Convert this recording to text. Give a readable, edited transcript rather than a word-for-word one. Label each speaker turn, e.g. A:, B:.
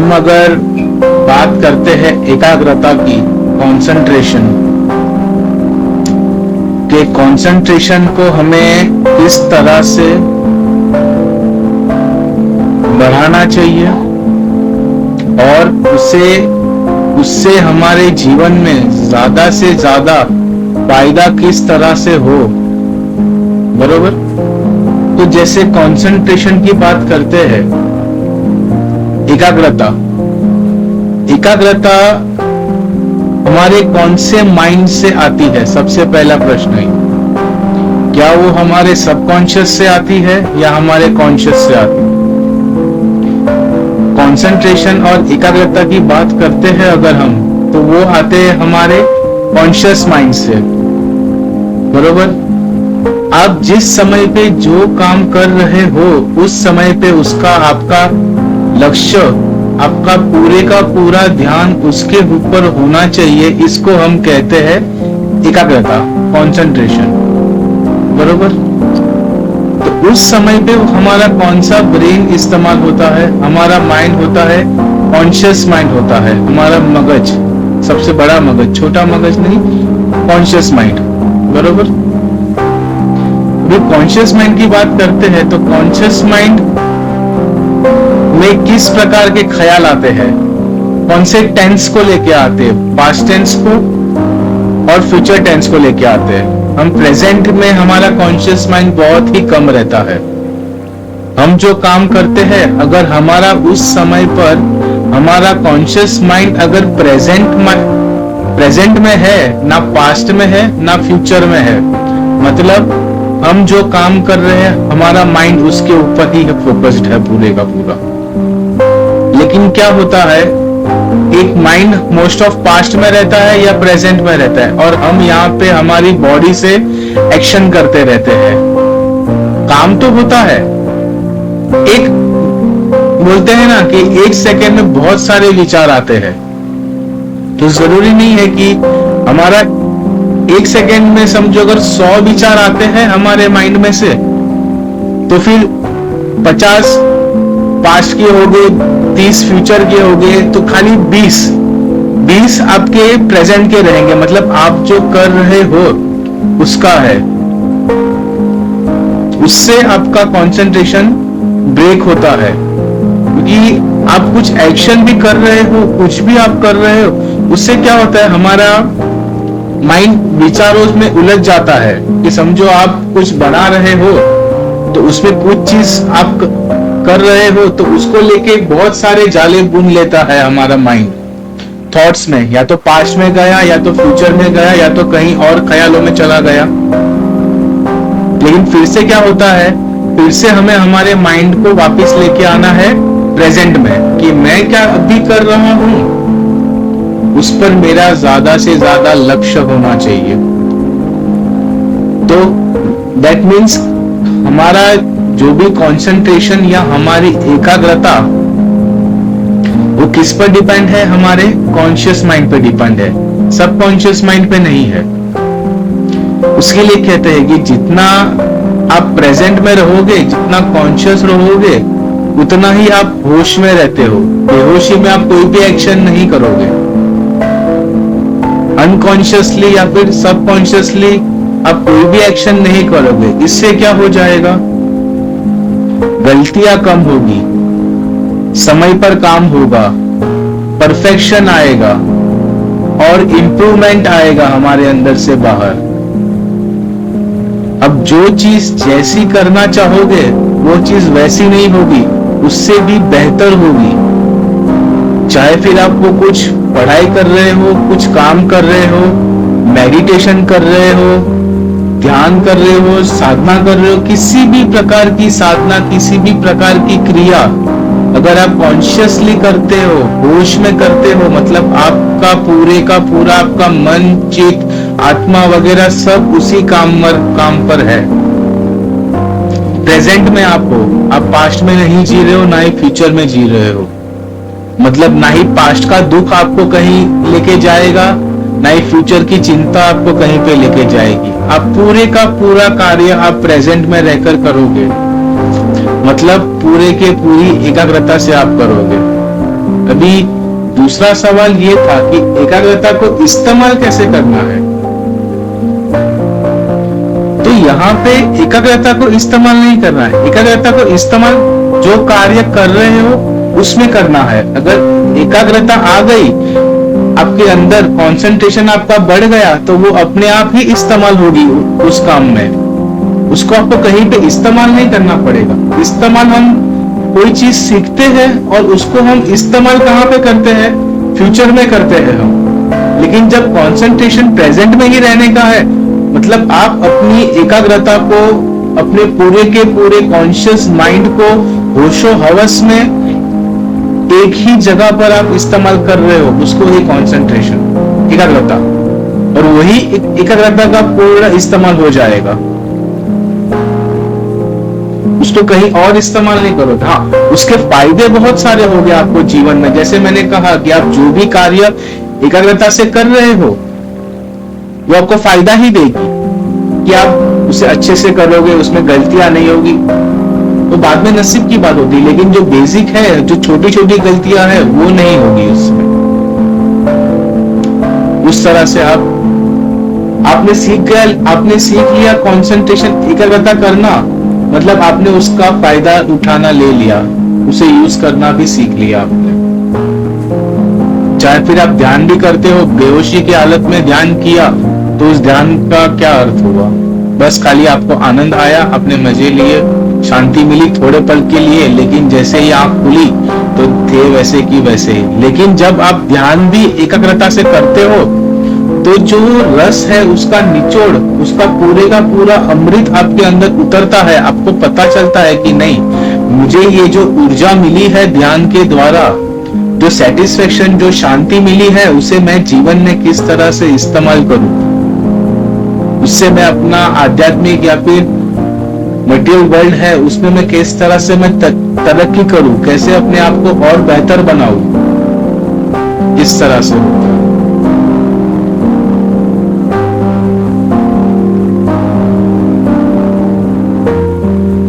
A: हम अगर बात करते हैं एकाग्रता की, कंसंट्रेशन के, कंसंट्रेशन को हमें किस तरह से बढ़ाना चाहिए और उससे हमारे जीवन में ज्यादा से ज्यादा फायदा किस तरह से हो, बरोबर। तो जैसे कंसंट्रेशन की बात करते हैं, एकाग्रता हमारे कौन से माइंड से आती है? सबसे पहला प्रश्न है, क्या वो हमारे सबकॉन्शियस से आती है या हमारे कॉन्शियस से आती है? कंसंट्रेशन और एकाग्रता की बात करते हैं अगर हम, तो वो आते हैं हमारे कॉन्शियस माइंड से, बरोबर। आप जिस समय पे जो काम कर रहे हो उस समय पे उसका आपका लक्ष्य, आपका पूरे का पूरा ध्यान उसके ऊपर होना चाहिए। इसको हम कहते हैं एकाग्रता, कंसंट्रेशन, बरोबर। तो उस समय पे हमारा कौन सा ब्रेन इस्तेमाल होता है? हमारा माइंड होता है, कॉन्शियस माइंड होता है, हमारा मगज, सबसे बड़ा मगज, छोटा मगज नहीं, कॉन्शियस माइंड, बरोबर। कॉन्शियस माइंड की बात करते हैं तो कॉन्शियस माइंड में किस प्रकार के ख्याल आते हैं? कौन से टेंस को लेके आते हैं? पास्ट टेंस को और फ्यूचर टेंस को लेके आते हैं। हम प्रेजेंट में हमारा कॉन्शियस माइंड बहुत ही कम रहता है। हम जो काम करते हैं, अगर हमारा उस समय पर हमारा कॉन्शियस माइंड अगर प्रेजेंट में है, ना पास्ट में है ना फ्यूचर में है, मतलब हम जो काम कर रहे हैं हमारा माइंड उसके ऊपर ही फोकस्ड है पूरे का पूरा। लेकिन क्या होता है, एक माइंड मोस्ट ऑफ पास्ट में रहता है या प्रेजेंट में रहता है, और हम यहाँ पे हमारी बॉडी से एक्शन करते रहते हैं। काम तो होता है, एक बोलते हैं ना कि एक सेकेंड में बहुत सारे विचार आते हैं, तो जरूरी नहीं है कि हमारा एक सेकेंड में समझो अगर 100 विचार आते हैं हमारे माइंड में से, तो फिर 50 पास्ट के हो गए, 30 फ्यूचर के हो गए, तो खाली 20 आपके प्रेजेंट के रहेंगे, मतलब आप जो कर रहे हो उसका है। उससे आपका कंसंट्रेशन ब्रेक होता है, क्योंकि आप कुछ एक्शन भी कर रहे हो, कुछ भी आप कर रहे हो, उससे क्या होता है, हमारा माइंड विचारों में उलझ जाता है। कि समझो आप कुछ बना रहे हो तो उसमें कुछ चीज आप कर रहे हो, तो उसको लेके बहुत सारे जाले बुन लेता है हमारा माइंड थॉट्स में, या तो पास्ट में गया, या तो फ्यूचर में गया, या तो कहीं और ख्यालों में चला गया। लेकिन फिर से क्या होता है, फिर से हमें हमारे माइंड को वापस लेके आना है प्रेजेंट में, कि मैं क्या अभी कर रहा हूं, उस पर मेरा ज्यादा से ज्यादा लक्ष्य होना चाहिए। तो दैट मीन्स हमारा जो भी कंसंट्रेशन या हमारी एकाग्रता, वो किस पर डिपेंड है? हमारे कॉन्शियस माइंड पे डिपेंड है, सबकॉन्शियस माइंड पे नहीं है। उसके लिए कहते हैं कि जितना आप प्रेजेंट में रहोगे, जितना कॉन्शियस रहोगे, उतना ही आप होश में रहते हो। बेहोशी में आप कोई भी एक्शन नहीं करोगे। अनकॉन्शियसली या फिर सबकॉन्शियसली आप कोई भी एक्शन नहीं करोगे। इससे क्या हो जाएगा, गलतियां कम होगी, समय पर काम होगा, परफेक्शन आएगा और इंप्रूवमेंट आएगा हमारे अंदर से बाहर। अब जो चीज जैसी करना चाहोगे वो चीज वैसी नहीं होगी, उससे भी बेहतर होगी। चाहे फिर आप वो कुछ पढ़ाई कर रहे हो, कुछ काम कर रहे हो, मेडिटेशन कर रहे हो, ध्यान कर रहे हो, साधना कर रहे हो, किसी भी प्रकार की साधना, किसी भी प्रकार की क्रिया अगर आप कॉन्शियसली करते हो, होश में करते हो, मतलब आपका पूरे का पूरा आपका मन, चित्त, आत्मा वगैरह सब उसी काम पर है, प्रेजेंट में आप हो। आप पास्ट में नहीं जी रहे हो, ना ही फ्यूचर में जी रहे हो, मतलब ना ही पास्ट का दुख आपको कहीं लेके जाएगा, ना ही फ्यूचर की चिंता आपको कहीं पे लेके जाएगी। आप पूरे का पूरा कार्य आप प्रेजेंट में रहकर करोगे, मतलब पूरे के पूरी एकाग्रता से आप करोगे। अभी दूसरा सवाल ये था कि एकाग्रता को इस्तेमाल कैसे करना है। तो यहाँ पे एकाग्रता को इस्तेमाल नहीं करना है, एकाग्रता को इस्तेमाल जो कार्य कर रहे हो उसमें करना है। अगर एकाग्रता आ गई आपके अंदर, कंसंट्रेशन आपका बढ़ गया, तो वो अपने आप ही इस्तेमाल होगी उस काम में। उसको आपको कहीं पे इस्तेमाल नहीं करना पड़ेगा। इस्तेमाल हम कोई चीज सीखते हैं और उसको हम इस्तेमाल कहाँ पे करते हैं, फ्यूचर में करते हैं हम। लेकिन जब कंसंट्रेशन प्रेजेंट में ही रहने का है, मतलब आप अपनी एकाग्रता को, अपने पूरे के पूरे कॉन्शियस माइंड को होशो हवस में एक ही जगह पर आप इस्तेमाल कर रहे हो, उसको ही कंसंट्रेशन, एकाग्रता, और वही एकाग्रता का पूर्ण इस्तेमाल हो जाएगा। उसको कहीं और इस्तेमाल नहीं करो। हाँ, उसके फायदे बहुत सारे हो गए आपको जीवन में। जैसे मैंने कहा कि आप जो भी कार्य एकाग्रता से कर रहे हो वो आपको फायदा ही देगी कि आप उसे अच्छे से करोगे, उसमें गलतियां नहीं होगी। तो बाद में नसीब की बात होती है, लेकिन जो बेसिक है, जो छोटी छोटी गलतियां हैं, वो नहीं होगी उसमें। उस तरह से आपने सीख लिया कंसंट्रेशन, एकाग्रता करना, मतलब आपने उसका फायदा उठाना ले लिया, उसे यूज करना भी सीख लिया आपने। चाहे फिर आप ध्यान भी करते हो, बेहोशी की हालत में ध्यान किया, तो उस ध्यान का क्या अर्थ हुआ? बस खाली आपको आनंद आया, आपने मजे लिए, शांति मिली थोड़े पल के लिए, लेकिन जैसे ही आंख खुली तो थे वैसे की वैसे ही। लेकिन जब आप ध्यान भी एकाग्रता से करते हो, तो जो रस है उसका निचोड़, उसका पूरे का पूरा अमृत आपके अंदर उतरता है। आपको पता चलता है कि नहीं, मुझे ये जो ऊर्जा मिली है ध्यान के द्वारा, जो सेटिस्फेक्शन, जो शांति मिली है, उसे मैं जीवन में किस तरह से इस्तेमाल करूं, उससे मैं अपना आध्यात्मिक या फिर मटेरियल वर्ल्ड है उसमें मैं किस तरह से मैं तरक्की करूं, कैसे अपने आप को और बेहतर बनाऊं, इस तरह से होता है।